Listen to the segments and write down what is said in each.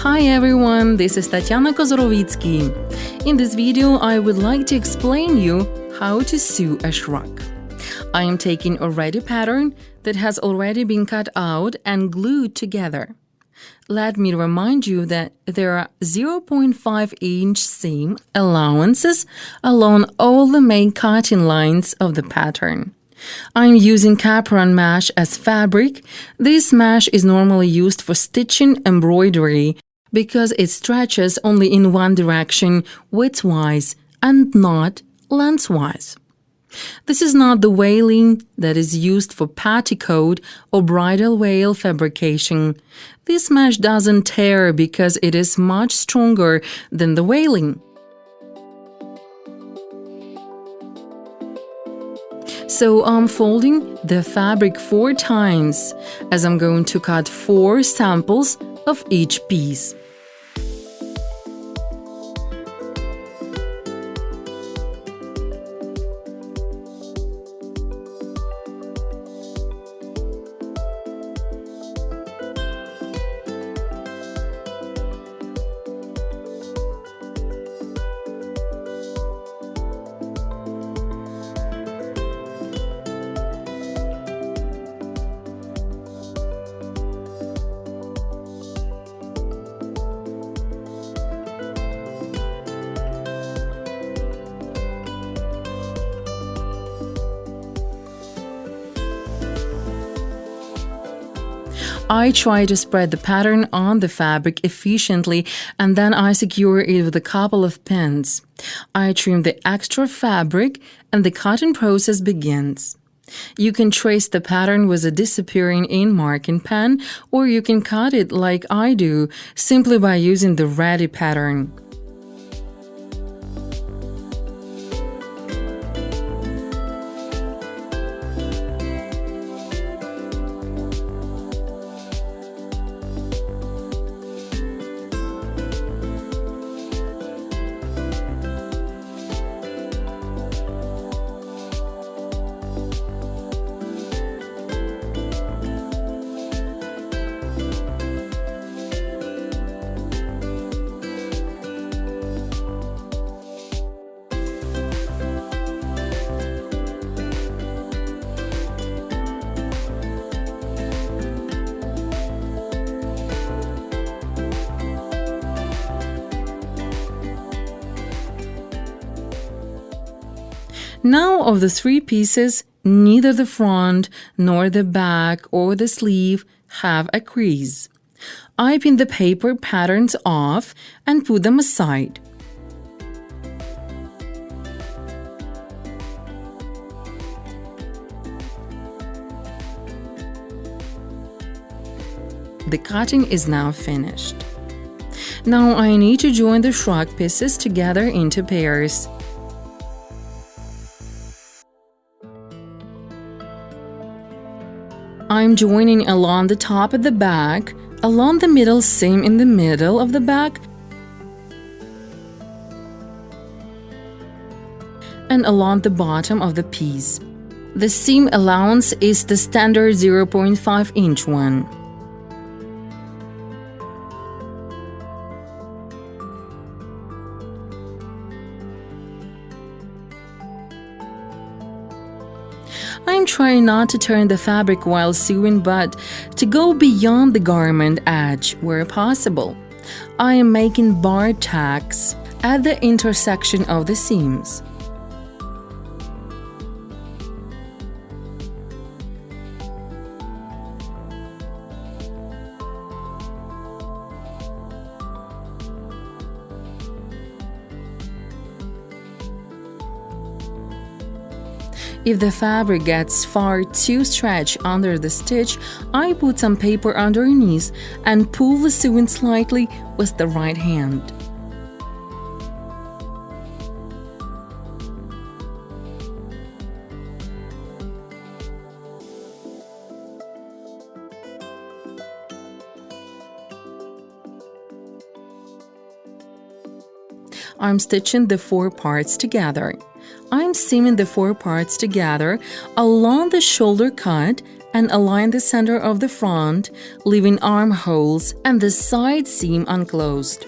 Hi everyone, this is Tatiana Kozorovitsky. In this video, I would like to explain you how to sew a shrug. I am taking a ready pattern that has already been cut out and glued together. Let me remind you that there are 0.5-inch seam allowances along all the main cutting lines of the pattern. I'm using capron mesh as fabric. This mesh is normally used for stitching embroidery because it stretches only in one direction widthwise and not lengthwise. This is not the veiling that is used for petticoat or bridal veil fabrication. This mesh doesn't tear because it is much stronger than the veiling. So I'm folding the fabric 4 times, as I'm going to cut 4 samples of each piece. I try to spread the pattern on the fabric efficiently and then I secure it with a couple of pins. I trim the extra fabric and the cutting process begins. You can trace the pattern with a disappearing ink marking pen, or you can cut it like I do, simply by using the ready pattern. Now of the 3 pieces, neither the front nor the back or the sleeve have a crease. I pin the paper patterns off and put them aside. The cutting is now finished. Now I need to join the shrug pieces together into pairs. I'm joining along the top of the back, along the middle seam in the middle of the back, and along the bottom of the piece. The seam allowance is the standard 0.5-inch one. I'm trying not to turn the fabric while sewing, but to go beyond the garment edge where possible. I am making bar tacks at the intersection of the seams. If the fabric gets far too stretched under the stitch, I put some paper underneath and pull the sewing slightly with the right hand. I'm stitching the 4 parts together. I'm seaming the 4 parts together along the shoulder cut and align the center of the front, leaving armholes and the side seam unclosed.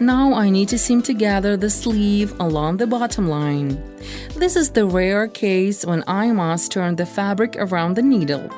Now I need to seam together the sleeve along the bottom line. This is the rare case when I must turn the fabric around the needle.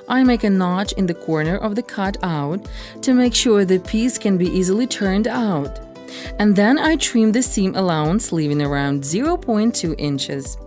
I make a notch in the corner of the cutout to make sure the piece can be easily turned out. And then I trim the seam allowance, leaving around 0.2 inches.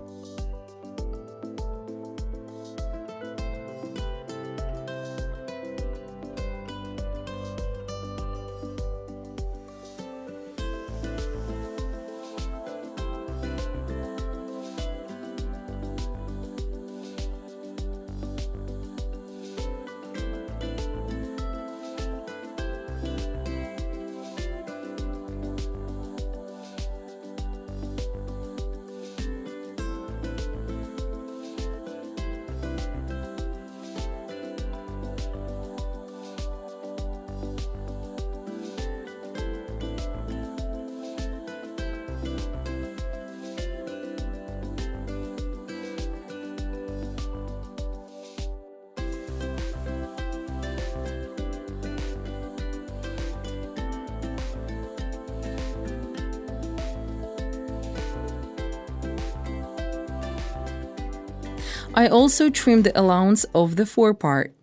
I also trim the allowance of the forepart.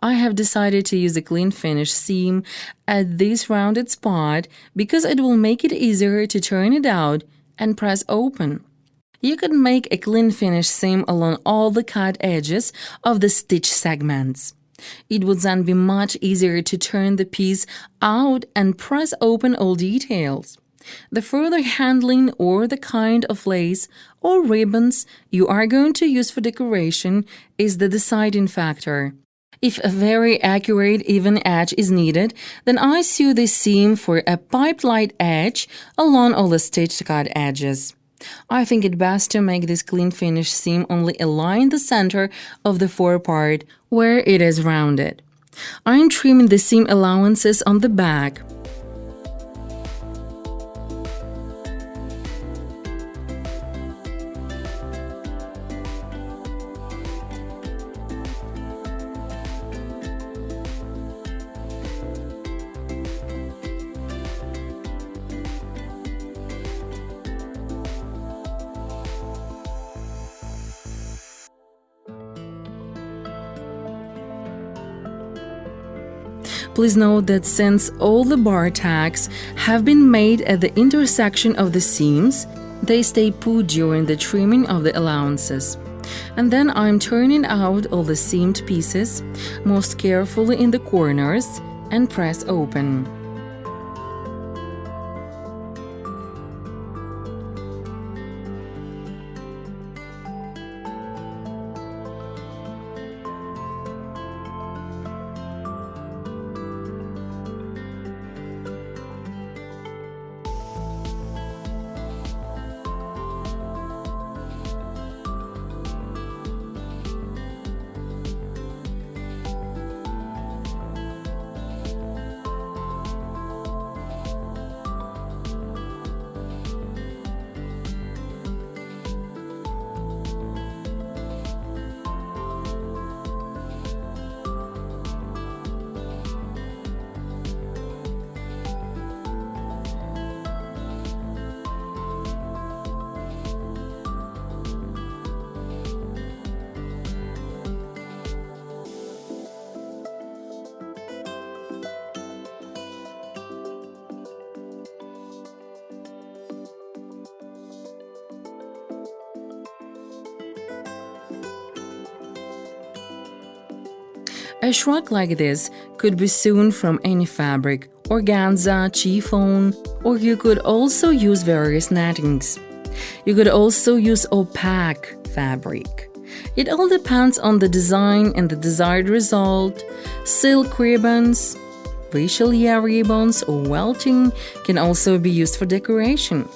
I have decided to use a clean finish seam at this rounded spot because it will make it easier to turn it out and press open. You could make a clean finish seam along all the cut edges of the stitch segments. It would then be much easier to turn the piece out and press open all details. The further handling or the kind of lace or ribbons you are going to use for decoration is the deciding factor. If a very accurate even edge is needed, then I sew the seam for a pipe-light edge along all the stitched cut edges. I think it best to make this clean finish seam only align the center of the forepart where it is rounded. I am trimming the seam allowances on the back. Please note that since all the bar tacks have been made at the intersection of the seams, they stay put during the trimming of the allowances. And then I'm turning out all the seamed pieces, most carefully in the corners, and press open. A shrug like this could be sewn from any fabric, organza, chiffon, or you could also use various nettings. You could also use opaque fabric. It all depends on the design and the desired result. Silk ribbons, Richelieu ribbons, or welting can also be used for decoration.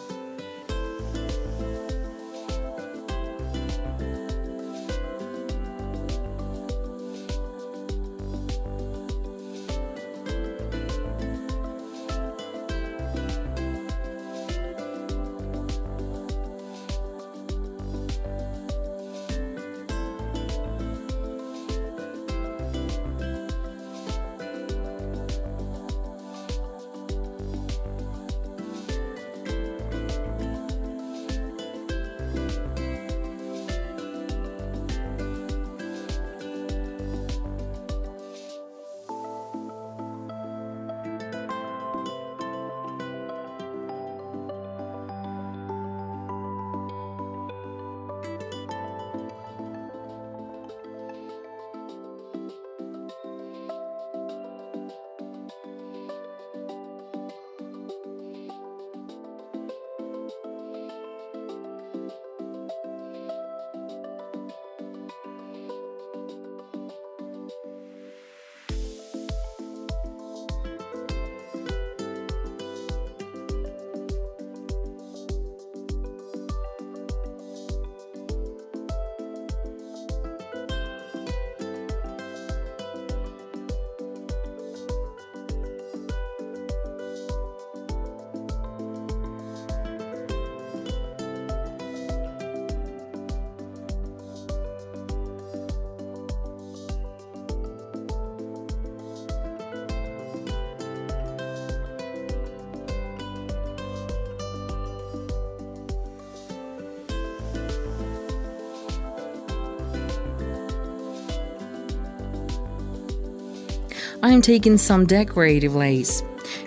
I am taking some decorative lace.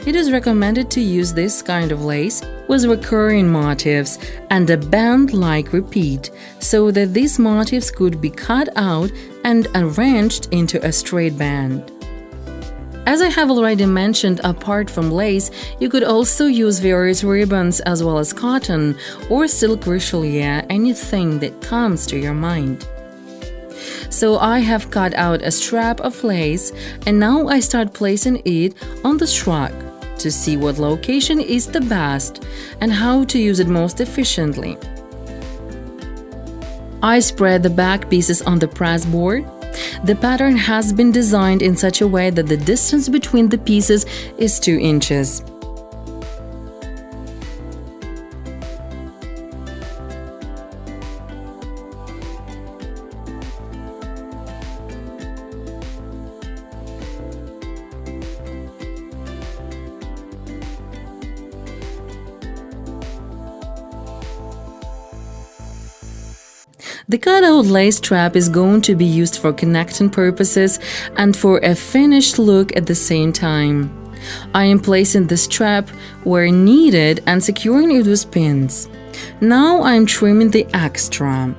It is recommended to use this kind of lace with recurring motifs and a band-like repeat so that these motifs could be cut out and arranged into a straight band. As I have already mentioned, apart from lace, you could also use various ribbons as well as cotton or silk Richelieu, anything that comes to your mind. So I have cut out a strap of lace and now I start placing it on the shrug to see what location is the best and how to use it most efficiently. I spread the back pieces on the press board. The pattern has been designed in such a way that the distance between the pieces is 2 inches. The cutout lace strap is going to be used for connecting purposes and for a finished look at the same time. I am placing the strap where needed and securing it with pins. Now I am trimming the extra.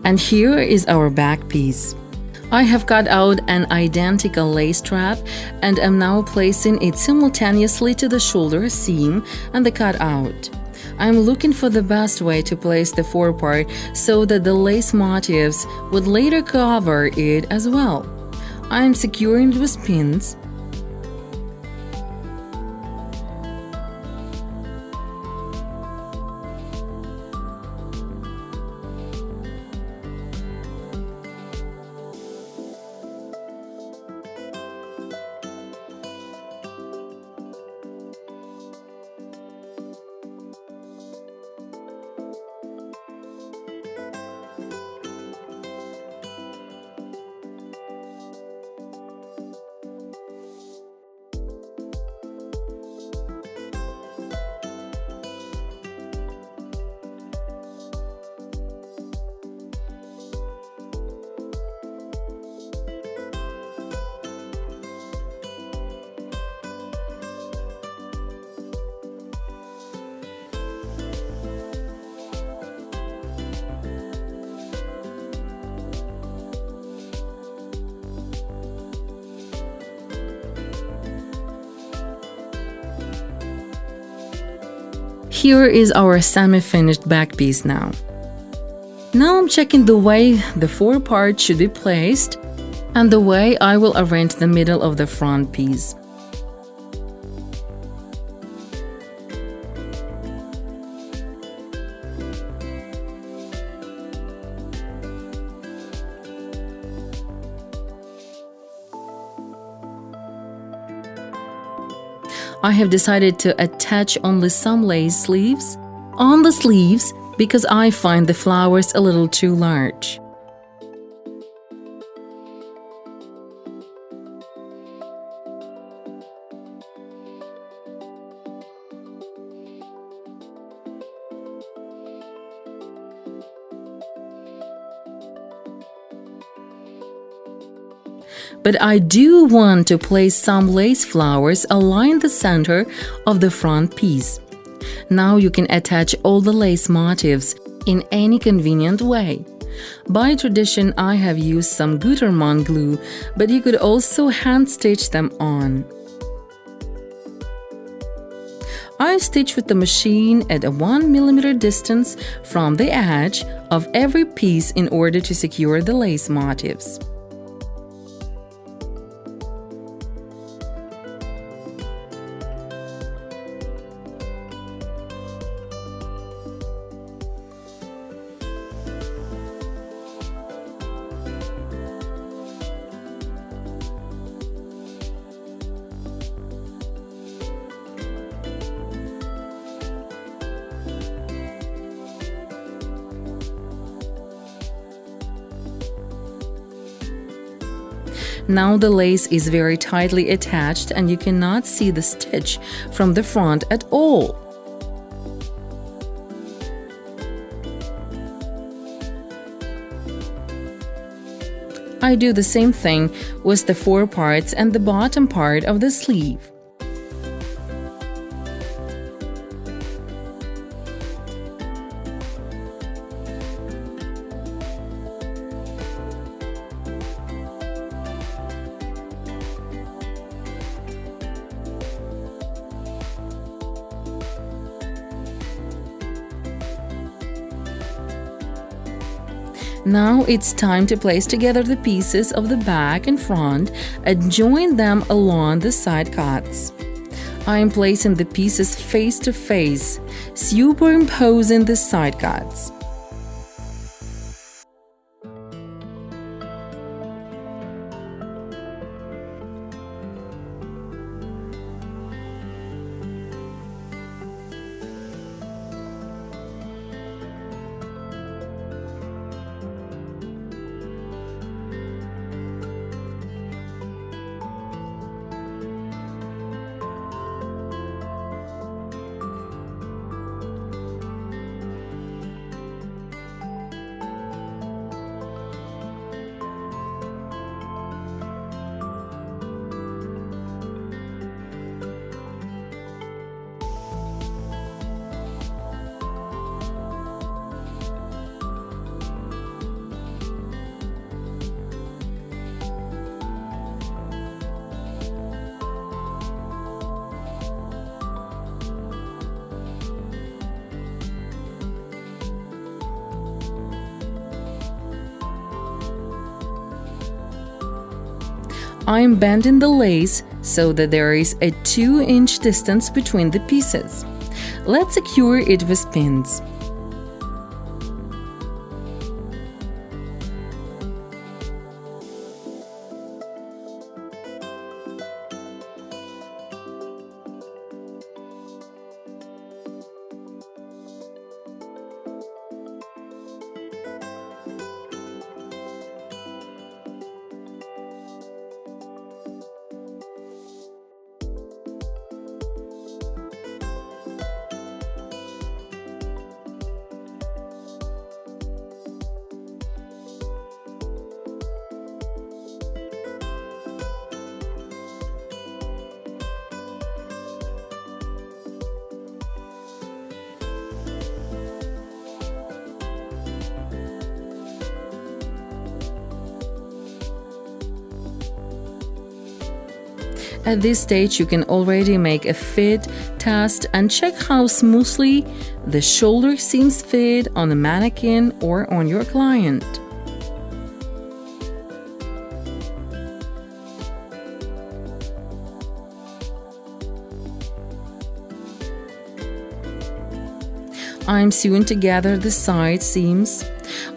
And here is our back piece. I have cut out an identical lace strap and am now placing it simultaneously to the shoulder seam and the cutout. I'm looking for the best way to place the forepart so that the lace motifs would later cover it as well. I'm securing it with pins. here is our semi-finished back piece now. Now I'm checking the way the 4 parts should be placed and the way I will arrange the middle of the front piece. I have decided to attach only some lace sleeves on the sleeves because I find the flowers a little too large. But I do want to place some lace flowers along the center of the front piece. Now you can attach all the lace motifs in any convenient way. By tradition, I have used some Gutermann glue, but you could also hand stitch them on. I stitch with the machine at a 1 mm distance from the edge of every piece in order to secure the lace motifs. Now the lace is very tightly attached and you cannot see the stitch from the front at all. I do the same thing with the 4 parts and the bottom part of the sleeve. Now it's time to place together the pieces of the back and front and join them along the side cuts. I am placing the pieces face to face, superimposing the side cuts. I'm bending the lace so that there is a 2-inch distance between the pieces. Let's secure it with pins. At this stage, you can already make a fit test and check how smoothly the shoulder seams fit on the mannequin or on your client. I'm sewing together the side seams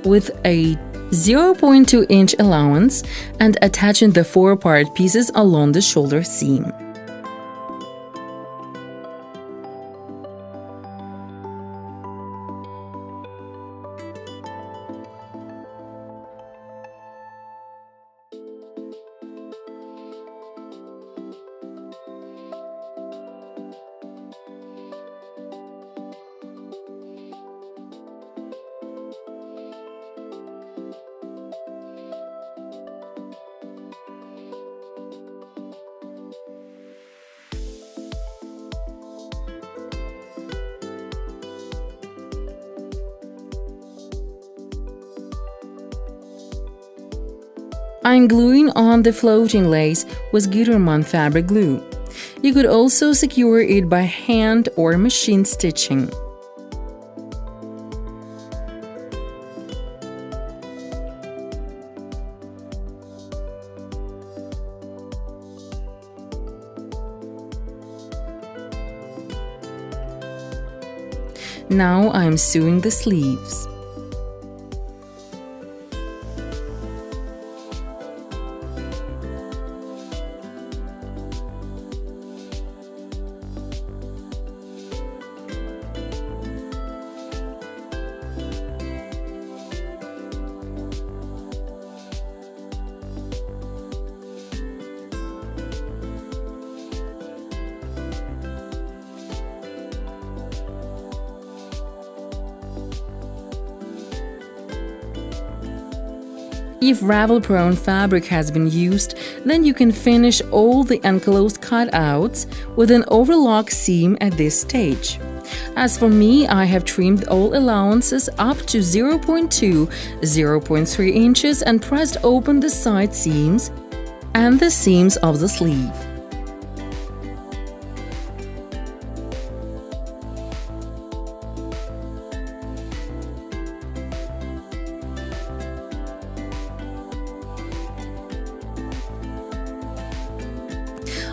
with a 0.2 inch allowance and attaching the 4 part pieces along the shoulder seam. I'm gluing on the floating lace with Gutermann fabric glue. You could also secure it by hand or machine stitching. Now I'm sewing the sleeves. If ravel-prone fabric has been used, then you can finish all the enclosed cutouts with an overlock seam at this stage. As for me, I have trimmed all allowances up to 0.2, 0.3 inches and pressed open the side seams and the seams of the sleeve.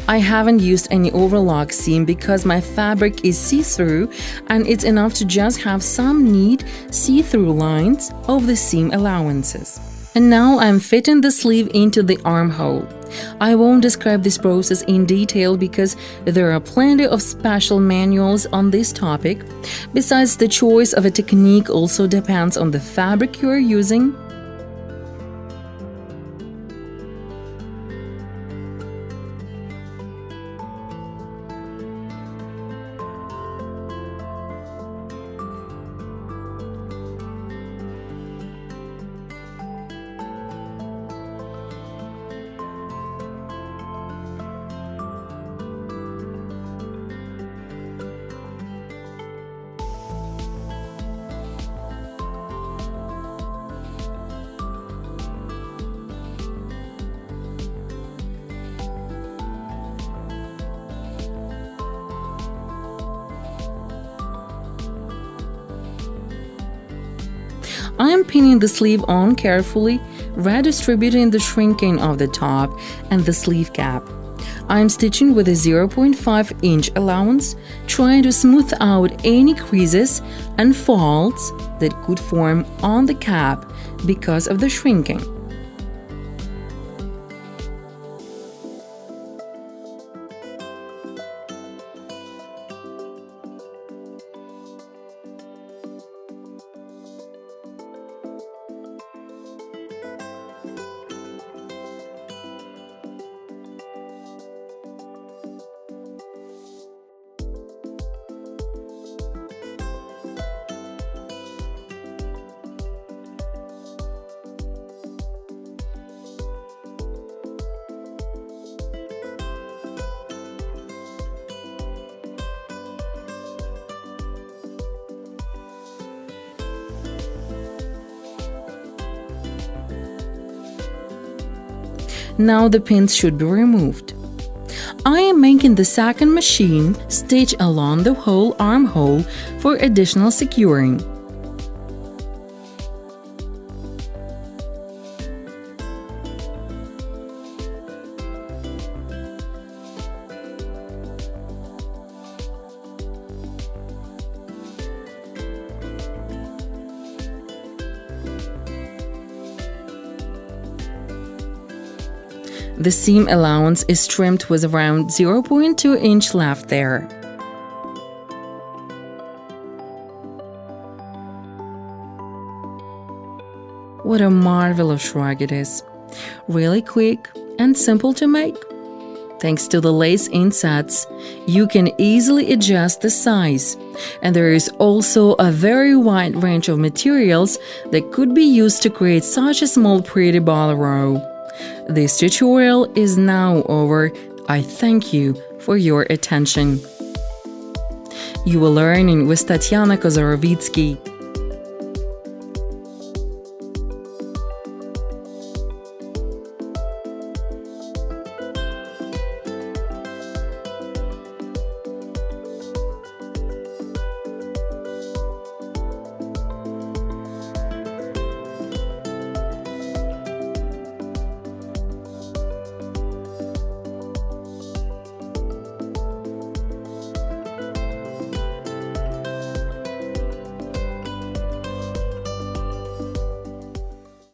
I haven't used any overlock seam because my fabric is see-through and it's enough to just have some neat see-through lines of the seam allowances. And now I'm fitting the sleeve into the armhole. I won't describe this process in detail because there are plenty of special manuals on this topic. Besides, the choice of a technique also depends on the fabric you are using. I am pinning the sleeve on carefully, redistributing the shrinking of the top and the sleeve cap. I am stitching with a 0.5 inch allowance, trying to smooth out any creases and faults that could form on the cap because of the shrinking. Now the pins should be removed. I am making the second machine stitch along the whole armhole for additional securing. The seam allowance is trimmed with around 0.2 inch left there. What a marvelous shrug it is! Really quick and simple to make. Thanks to the lace insets, you can easily adjust the size, and there is also a very wide range of materials that could be used to create such a small pretty bolero. This tutorial is now over. I thank you for your attention. You were learning with Tatiana Kozorovitsky.